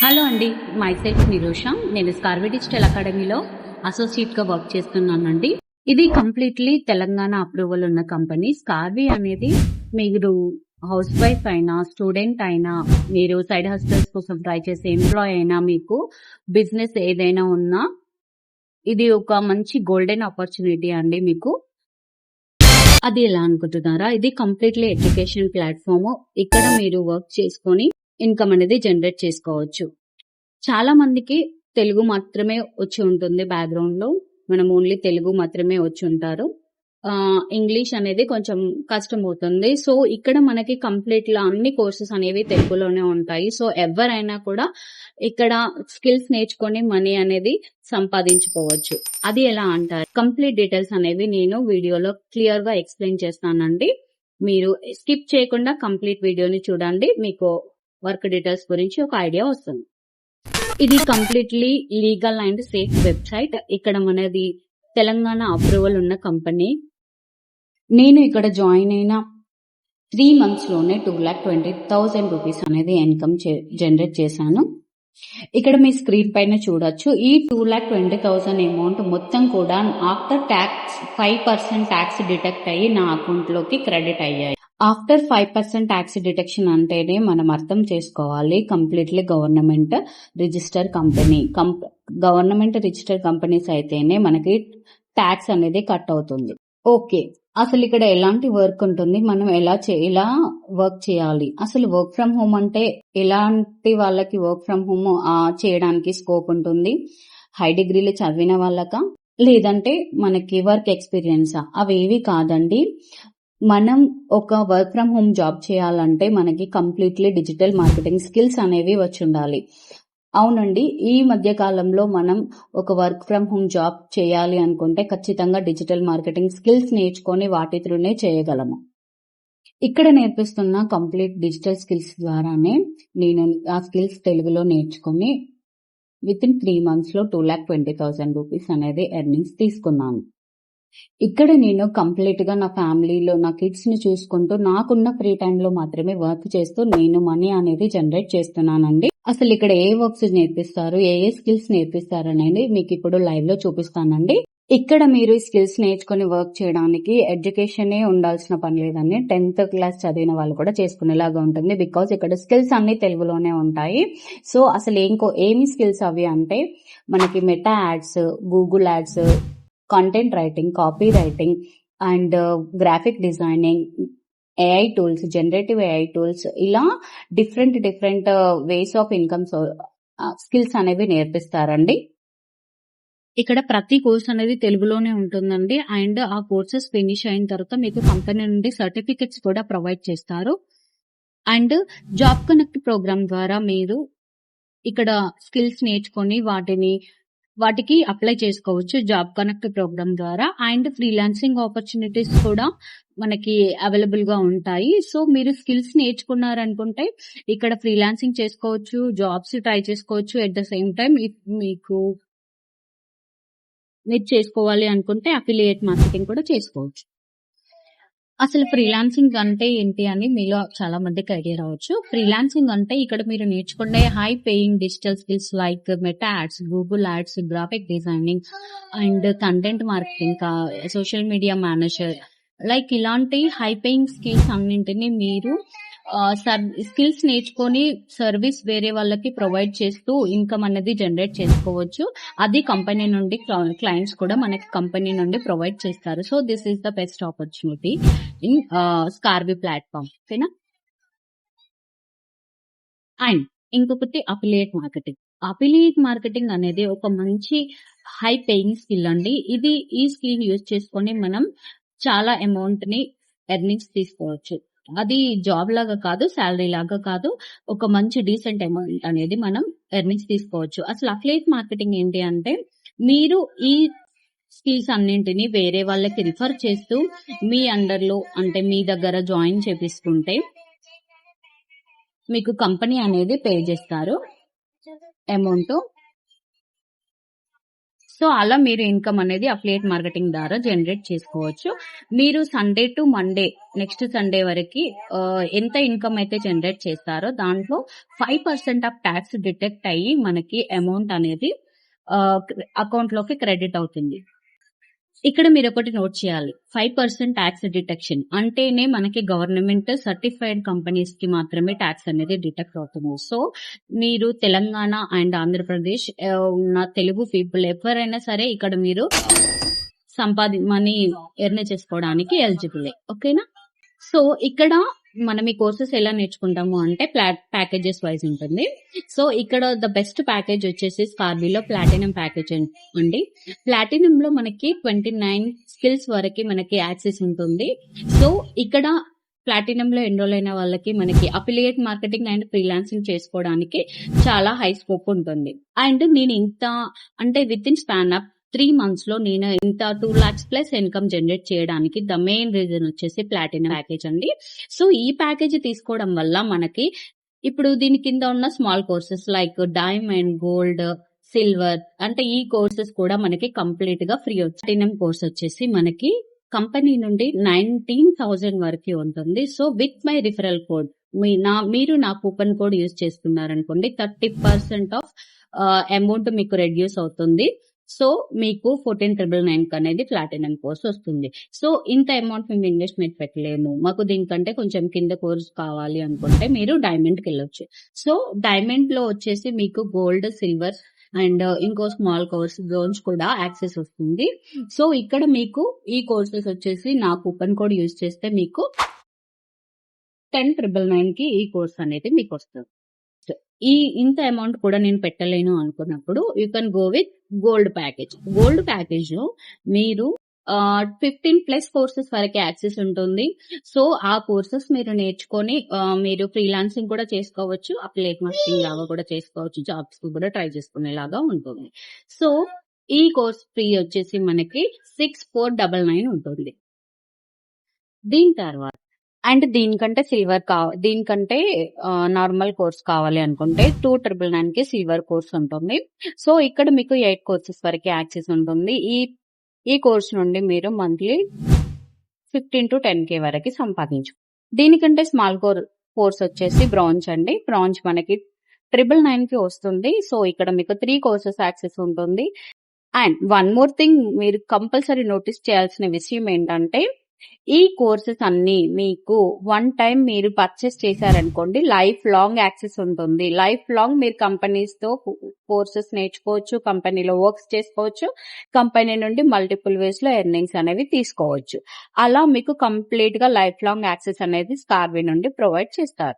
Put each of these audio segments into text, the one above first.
Hello అండి, my self Nirosha. నేను స్కార్వి digital అకాడమీలో అసోసియేట్గా వర్క్ చేస్తున్నానండి. ఇది కంప్లీట్లీ తెలంగాణ అప్రూవల్ ఉన్న కంపెనీ. స్కార్వి అనేది మీరు హౌస్ వైఫ్ అయినా, స్టూడెంట్ అయినా, మీరు సైడ్ హస్టల్స్ కోసం ట్రై చేసే ఎంప్లాయ్ అయినా, మీకు బిజినెస్ ఏదైనా ఉన్నా ఇది ఒక మంచి గోల్డెన్ ఆపర్చునిటీ అండి మీకు. అది ఎలా అనుకుంటున్నారా? ఇది కంప్లీట్లీ ఎడ్యుకేషన్ ప్లాట్ఫామ్. ఇక్కడ మీరు వర్క్ చేసుకొని ఇన్కమ్ అనేది జనరేట్ చేసుకోవచ్చు. చాలా మందికి తెలుగు మాత్రమే వచ్చి ఉంటుంది. బ్యాక్గ్రౌండ్ లో మనం ఓన్లీ తెలుగు మాత్రమే వచ్చి ఉంటారు. ఇంగ్లీష్ అనేది కొంచెం కష్టం అవుతుంది. సో ఇక్కడ మనకి కంప్లీట్ గా అన్ని కోర్సెస్ అనేవి తెలుగులోనే ఉంటాయి. సో ఎవరైనా కూడా ఇక్కడ స్కిల్స్ నేర్చుకొని మనీ అనేది సంపాదించుకోవచ్చు. అది ఎలా అంటారు? కంప్లీట్ డీటెయిల్స్ అనేవి నేను వీడియోలో క్లియర్ గా ఎక్స్ప్లెయిన్ చేస్తానండి. మీరు స్కిప్ చేయకుండా కంప్లీట్ వీడియోని చూడండి. మీకు వర్క్ డీటెయిల్స్ గురించి ఒక ఐడియా వస్తుంది. ఇది completely legal and safe website. ఇక్కడ మనది తెలంగాణ అప్రూవల్ ఉన్న కంపెనీ. నేను ఇక్కడ జాయిన్ అయిన 3 months లోనే 2,20,000 రూపీస్ అనేది ఇన్కమ్ జనరేట్ చేశాను. ఇక్కడ మీ స్క్రీన్ పైన చూడొచ్చు. ఈ 2,20,000 అమౌంట్ మొత్తం కూడా ఆఫ్టర్ ట్యాక్స్ 5% ట్యాక్స్ డిడక్ట్ అయ్యి నా అకౌంట్ లోకి క్రెడిట్ అయ్యాయి. ఆఫ్టర్ 5% ట్యాక్స్ డిడక్షన్ అంటేనే మనం అర్థం చేసుకోవాలి completely government register company. Government register companies అయితేనే మనకి ట్యాక్స్ అనేది కట్ అవుతుంది. ఓకే, అసలు ఇక్కడ ఎలాంటి వర్క్ ఉంటుంది, మనం ఎలా వర్క్ చేయాలి, అసలు వర్క్ ఫ్రమ్ హోమ్ అంటే ఎలాంటి వాళ్ళకి వర్క్ ఫ్రమ్ హోమ్ చేయడానికి స్కోప్ ఉంటుంది? హై డిగ్రీలు చదివిన వాళ్ళక, లేదంటే మనకి వర్క్ ఎక్స్పీరియన్సా? అవేవి కాదండి. మనం ఒక వర్క్ ఫ్రమ్ హోమ్ జాబ్ చేయాలంటే మనకి కంప్లీట్లీ డిజిటల్ మార్కెటింగ్ స్కిల్స్ అనేవి వచ్చి ఉండాలి. అవునండి, ఈ మధ్య కాలంలో మనం ఒక వర్క్ ఫ్రమ్ హోమ్ జాబ్ చేయాలి అనుకుంటే ఖచ్చితంగా డిజిటల్ మార్కెటింగ్ స్కిల్స్ నేర్చుకొని వాటి త్రూనే చేయగలము. ఇక్కడ నేర్పిస్తున్న కంప్లీట్ డిజిటల్ స్కిల్స్ ద్వారానే నేను ఆ స్కిల్స్ తెలుగులో నేర్చుకుని విత్ ఇన్ 3 months లో 2,20,000 రూపీస్ అనేది ఎర్నింగ్స్ తీసుకున్నాను. ఇక్కడ నేను కంప్లీట్ గా నా ఫ్యామిలీలో నా కిడ్స్ ని చూసుకుంటూ నాకున్న ఫ్రీ టైమ్ లో మాత్రమే వర్క్ చేస్తూ నేను మనీ అనేది జనరేట్ చేస్తున్నానండి. అసలు ఇక్కడ ఏ వర్క్స్ నేర్పిస్తారు, ఏ స్కిల్స్ నేర్పిస్తారు అనేది మీకు ఇప్పుడు లైవ్ లో చూపిస్తానండి. ఇక్కడ మీరు స్కిల్స్ నేర్చుకుని వర్క్ చేయడానికి ఎడ్యుకేషన్ ఉండాల్సిన పని లేదండి. 10th class చదివిన వాళ్ళు కూడా చేసుకునేలాగా ఉంటుంది. బికాస్ ఇక్కడ స్కిల్స్ అన్ని తెలుగులోనే ఉంటాయి. సో అసలు ఏమి స్కిల్స్ అవి అంటే మనకి Meta ads, Google ads, content writing, copy writing and graphic designing, AI tools, generative AI tools, ఇలా different ways of income skills అనేవి నేర్పిస్తారండి. ఇక్కడ ప్రతి కోర్స్ అనేది తెలుగులోనే ఉంటుందండి. అండ్ ఆ కోర్సెస్ ఫినిష్ అయిన తర్వాత మీకు కంపెనీ నుండి సర్టిఫికెట్స్ కూడా ప్రొవైడ్ చేస్తారు. అండ్ జాబ్ కనెక్ట్ ప్రోగ్రామ్ ద్వారా మీరు ఇక్కడ స్కిల్స్ నేర్చుకొని వాటికి అప్లై చేసుకోవచ్చు జాబ్ కనెక్ట్ ప్రోగ్రామ్ ద్వారా. అండ్ ఫ్రీలాన్సింగ్ ఆపర్చునిటీస్ కూడా మనకి అవైలబుల్ గా ఉంటాయి. సో మీరు స్కిల్స్ నేర్చుకున్నారనుకుంటే ఇక్కడ ఫ్రీలాన్సింగ్ చేసుకోవచ్చు, జాబ్స్ ట్రై చేసుకోవచ్చు. ఎట్ ద సేమ్ టైం మీకు మీరు చేసుకోవాలి అనుకుంటే అఫిలియేట్ మార్కెటింగ్ కూడా చేసుకోవచ్చు. అసలు ఫ్రీలాన్సింగ్ అంటే ఏంటి అని మీలో చాలా మందికి ఐడియా రావచ్చు. ఫ్రీలాన్సింగ్ అంటే ఇక్కడ మీరు నేర్చుకునే high paying digital skills like meta ads, Google ads, graphic designing and content marketing, social media manager, like ఇలాంటి హై పేయింగ్ స్కిల్స్ అన్నింటినీ మీరు స్కిల్స్ నేర్చుకొని సర్వీస్ వేరే వాళ్ళకి ప్రొవైడ్ చేస్తూ ఇన్కమ్ అనేది జనరేట్ చేసుకోవచ్చు. అది కంపెనీ నుండి క్లయింట్స్ కూడా మనకి కంపెనీ నుండి ప్రొవైడ్ చేస్తారు. So this is the best opportunity in Scarvi platform. ఓకేనా? అండ్ ఇంకొకటి అఫిలియేట్ మార్కెటింగ్. అఫిలియేట్ మార్కెటింగ్ అనేది ఒక మంచి హై పేయింగ్ స్కిల్ అండి. ఈ స్కిల్ యూజ్ చేసుకొని మనం చాలా అమౌంట్ ని ఎర్నింగ్స్ తీసుకోవచ్చు. అది జాబ్ లాగా కాదు, శాలరీ లాగా కాదు, ఒక మంచి డీసెంట్ అమౌంట్ అనేది మనం ఎర్నింగ్స్ తీసుకోవచ్చు. అసలు అఫిలియేట్ మార్కెటింగ్ ఏంటి అంటే మీరు ఈ స్కిల్స్ అన్నింటినీ వేరే వాళ్ళకి రిఫర్ చేస్తూ మీ అండర్ లో అంటే మీ దగ్గర జాయిన్ చేపిస్తుంటే మీకు కంపెనీ అనేది పే చేస్తారు అమౌంట్. సో అలా మీరు ఇన్కమ్ అనేది అఫిలియేట్ మార్కెటింగ్ ద్వారా జనరేట్ చేసుకోవచ్చు. మీరు Sunday to Monday next Sunday వరకు ఎంత ఇన్కమ్ అయితే జనరేట్ చేస్తారో దాంట్లో 5% ఆఫ్ ట్యాక్స్ డిటెక్ట్ అయ్యి మనకి అమౌంట్ అనేది అకౌంట్ లోకి క్రెడిట్ అవుతుంది. ఇక్కడ మీరు ఒకటి నోట్ చేయాలి, 5% ట్యాక్స్ డిటెక్షన్ అంటేనే మనకి గవర్నమెంట్ సర్టిఫైడ్ కంపెనీస్ కి మాత్రమే ట్యాక్స్ అనేది డిటెక్ట్ అవుతుంది. సో మీరు తెలంగాణ అండ్ ఆంధ్రప్రదేశ్ ఉన్న తెలుగు పీపుల్ ఎవరైనా సరే ఇక్కడ మీరు మనీ ఎర్న్ చేసుకోవడానికి ఎలిజిబుల్. ఓకేనా? సో ఇక్కడ మనం ఈ కోర్సెస్ ఎలా నేర్చుకుంటాము అంటే ప్యాకేజెస్ వైజ్ ఉంటుంది. సో ఇక్కడ ద బెస్ట్ ప్యాకేజ్ వచ్చేసి స్కార్బీలో ప్లాటినం ప్యాకేజ్ అండి. ప్లాటినం లో మనకి 29 స్కిల్స్ వరకు మనకి యాక్సెస్ ఉంటుంది. సో ఇక్కడ ప్లాటినం లో ఎన్రోల్ అయిన వాళ్ళకి మనకి అఫిలియేట్ మార్కెటింగ్ అండ్ ఫ్రీలాన్సింగ్ చేసుకోవడానికి చాలా హై స్కోప్ ఉంటుంది. అండ్ నేను ఇంత అంటే with in span of 3 months లో నేను ఇంత 2 lakhs ప్లస్ ఇన్కమ్ జనరేట్ చేయడానికి ద మెయిన్ రీజన్ వచ్చేసి ప్లాటినం ప్యాకేజ్ అండి. సో ఈ ప్యాకేజ్ తీసుకోవడం వల్ల మనకి ఇప్పుడు దీని కింద ఉన్న small courses like diamond, gold, silver అంటే ఈ కోర్సెస్ కూడా మనకి కంప్లీట్ గా ఫ్రీ. ప్లాటినం కోర్స్ వచ్చేసి మనకి కంపెనీ నుండి 19,000 వరకు ఉంటుంది. So with my referral code మీరు నా కూపన్ కోడ్ యూజ్ చేసుకున్నారనుకోండి 30% ఆఫ్ అమౌంట్ మీకు రెడ్యూస్ అవుతుంది. సో మీకు 14,999 అనేది ప్లాటినం కోర్స్ వస్తుంది. సో ఇంత అమౌంట్ మేము ఇన్వెస్ట్మెంట్ పెట్టలేము, మాకు దీనికంటే కొంచెం కింద కోర్స్ కావాలి అనుకుంటే మీరు డైమండ్ కి వెళ్ళొచ్చు. సో డైమండ్ లో వచ్చేసి మీకు గోల్డ్, సిల్వర్ అండ్ ఇంకో స్మాల్ కోర్స్ బ్రోంజ్ కూడా యాక్సెస్ వస్తుంది. సో ఇక్కడ మీకు ఈ కోర్సెస్ వచ్చేసి నా కూపన్ కోడ్ యూజ్ చేస్తే మీకు 10,999 కి ఈ కోర్స్ అనేది మీకు వస్తుంది. ఈ ఇంత అమౌంట్ కూడా నేను పెట్టలేను అనుకున్నప్పుడు you can go with gold package. Gold package లో మీరు 15+ కోర్సెస్ వరకు యాక్సెస్ ఉంటుంది. సో ఆ కోర్సెస్ మీరు నేర్చుకొని మీరు ఫ్రీలాన్సింగ్ కూడా చేసుకోవచ్చు, అఫిలియేట్ మార్కెటింగ్ లాగా కూడా చేసుకోవచ్చు, జాబ్స్ కూడా ట్రై చేసుకునేలాగా ఉంటుంది. సో ఈ కోర్స్ ఫ్రీ వచ్చేసి మనకి 6,499 ఉంటుంది. దీని తర్వాత అండ్ దీనికంటే దీనికంటే నార్మల్ కోర్స్ కావాలి అనుకుంటే 2,999 కి సిల్వర్ కోర్స్ ఉంటుంది. సో ఇక్కడ మీకు 8 కోర్సెస్ వరకు యాక్సెస్ ఉంటుంది. ఈ కోర్స్ నుండి మీరు మంత్లీ 15 to 10K వరకు సంపాదించు. దీనికంటే స్మాల్ కోర్స్ వచ్చేసి బ్రాంజ్ అండి. బ్రాంజ్ మనకి 999 కి వస్తుంది. సో ఇక్కడ మీకు 3 కోర్సెస్ యాక్సెస్ ఉంటుంది. అండ్ వన్ మోర్ థింగ్ మీరు కంపల్సరీ నోటీస్ చేయాల్సిన విషయం ఏంటంటే ఈ కోర్సెస్ అన్ని మీకు వన్ టైం మీరు పర్చేస్ చేశారనుకోండి లైఫ్ లాంగ్ యాక్సెస్ ఉంటుంది. లైఫ్ లాంగ్ మీరు కంపెనీస్ తో కోర్సెస్ నేర్చుకోవచ్చు, కంపెనీలో వర్క్స్ చేసుకోవచ్చు, కంపెనీ నుండి మల్టిపుల్ వేస్ లో ఎర్నింగ్స్ అనేవి తీసుకోవచ్చు. అలా మీకు కంప్లీట్ గా లైఫ్ లాంగ్ యాక్సెస్ అనేది స్కార్వీ నుండి ప్రొవైడ్ చేస్తారు.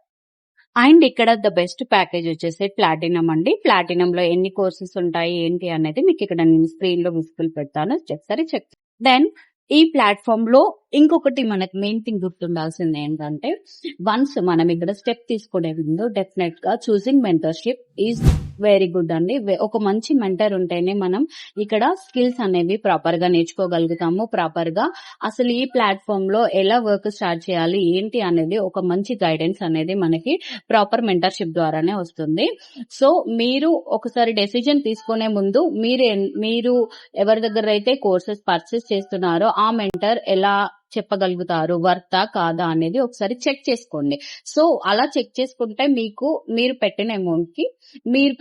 అండ్ ఇక్కడ ద బెస్ట్ ప్యాకేజ్ వచ్చేసి ప్లాటినం అండి. ప్లాటినం లో ఎన్ని కోర్సెస్ ఉంటాయి ఏంటి అనేది మీకు ఇక్కడ నేను స్క్రీన్ లో విజిబుల్ పెడతాను, ఒకసారి చెక్. దెన్ ఈ ప్లాట్ఫామ్ లో ఇంకొకటి మనకు మెయిన్ థింగ్ గుర్తుండాల్సింది ఏంటంటే వన్స్ మనం ఇక్కడ స్టెప్ తీసుకునే ముందు డెఫినెట్ గా choosing mentorship is very good అండి. ఒక మంచి మెంటర్ ఉంటేనే మనం ఇక్కడ స్కిల్స్ అనేవి ప్రాపర్ గా నేర్చుకోగలుగుతాము. ప్రాపర్ గా అసలు ఈ ప్లాట్ఫామ్ లో ఎలా వర్క్ స్టార్ట్ చేయాలి ఏంటి అనేది ఒక మంచి గైడెన్స్ అనేది మనకి ప్రాపర్ మెంటర్షిప్ ద్వారానే వస్తుంది. సో మీరు ఒకసారి డెసిజన్ తీసుకునే ముందు మీరు ఎవరి దగ్గర అయితే కోర్సెస్ పర్చేస్ చేస్తున్నారో ఆ మెంటర్ ఎలా చెప్పగలుగుతారు, వర్తా కాదా అనేది ఒకసారి చెక్ చేసుకోండి. సో అలా చెక్ చేసుకుంటే మీరు పెట్టిన అమౌంట్ కి మీరు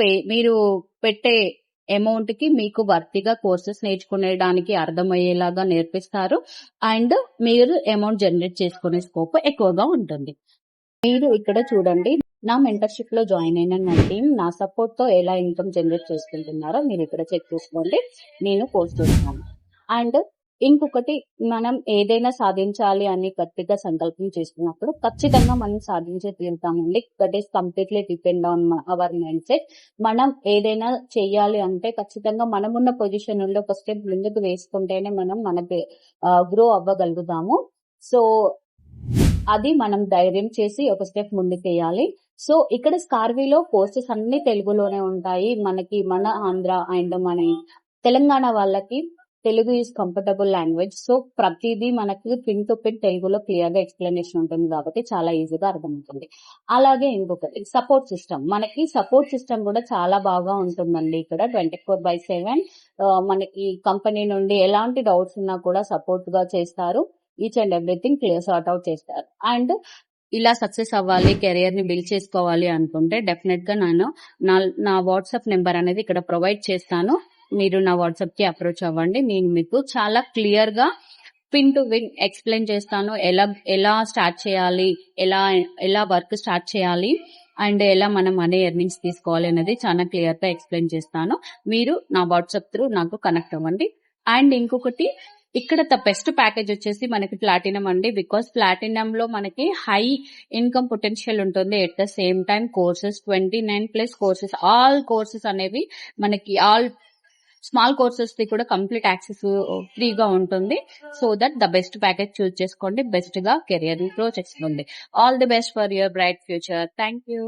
పెట్టే అమౌంట్ కి మీకు వర్తిగా కోర్సెస్ నేర్చుకునేడానికి అర్థమయ్యేలాగా నేర్పిస్తారు. అండ్ మీరు అమౌంట్ జనరేట్ చేసుకునే స్కోప్ ఎక్కువగా ఉంటుంది. మీరు ఇక్కడ చూడండి, నా మెంటర్షిప్ లో జాయిన్ అయిన నా టీం నా సపోర్ట్ తో ఎలా ఇన్కమ్ జనరేట్ చేసుకుంటున్నారో మీరు ఇక్కడ చెక్ చేసుకోండి. నేను కోర్స్ చేస్తున్నాను. అండ్ ఇంకొకటి, మనం ఏదైనా సాధించాలి అని గట్టిగా సంకల్పం చేసుకున్నప్పుడు ఖచ్చితంగా మనం సాధించే తీరుతామండి. That is completely depend on our mindset. మనం ఏదైనా చెయ్యాలి అంటే ఖచ్చితంగా మనం ఉన్న పొజిషన్ నుండి ఒక స్టెప్ ముందుకు వేసుకుంటేనే మనం మనకి గ్రో అవ్వగలుగుతాము. సో అది మనం ధైర్యం చేసి ఒక స్టెప్ ముందుకు వేయాలి. సో ఇక్కడ స్కార్వీలో కోర్సెస్ అన్ని తెలుగులోనే ఉంటాయి. మన ఆంధ్ర అండ్ మన తెలంగాణ వాళ్ళకి Telugu is comfortable language. So ప్రతిదీ మనకి పిన్ టు పిన్ తెలుగులో క్లియర్ గా ఎక్స్ప్లెనేషన్ ఉంటుంది కాబట్టి చాలా ఈజీగా అర్థమవుతుంది. అలాగే ఇంకొకటి సపోర్ట్ సిస్టమ్. మనకి సపోర్ట్ సిస్టమ్ కూడా చాలా బాగా ఉంటుందండి ఇక్కడ 24/7. మనకి కంపెనీ నుండి ఎలాంటి డౌట్స్ ఉన్నా కూడా సపోర్ట్ గా చేస్తారు. Each and everything clear sort out చేస్తారు. అండ్ ఇలా సక్సెస్ అవ్వాలి, కెరియర్ ని బిల్డ్ చేసుకోవాలి అనుకుంటే డెఫినెట్ గా నేను నా వాట్సాప్ నెంబర్ అనేది ఇక్కడ ప్రొవైడ్ చేస్తాను. మీరు నా వాట్సాప్ కి అప్రోచ్ అవ్వండి. నేను మీకు చాలా క్లియర్ గా పిన్ టు విన్ ఎక్స్ప్లెయిన్ చేస్తాను. ఎలా స్టార్ట్ చేయాలి, ఎలా వర్క్ స్టార్ట్ చేయాలి అండ్ ఎలా మనం మనీ ఎర్నింగ్స్ తీసుకోవాలి అనేది చాలా క్లియర్ గా ఎక్స్ప్లెయిన్ చేస్తాను. మీరు నా వాట్సాప్ త్రూ నాకు కనెక్ట్ అవ్వండి. అండ్ ఇంకొకటి, ఇక్కడ ద బెస్ట్ ప్యాకేజ్ వచ్చేసి మనకి ప్లాటినం అండి. బికాస్ ప్లాటినం లో మనకి హై ఇన్కమ్ పొటెన్షియల్ ఉంటుంది. At the same time courses 29+ courses, all courses అనేవి మనకి ఆల్ స్మాల్ కోర్సెస్ ది కూడా కంప్లీట్ యాక్సెస్ ఫ్రీగా ఉంటుంది. So that the best package choose చేసుకోండి. బెస్ట్ గా కెరియర్ గ్రో చేసుకోండి. All the best for your bright future. Thank you.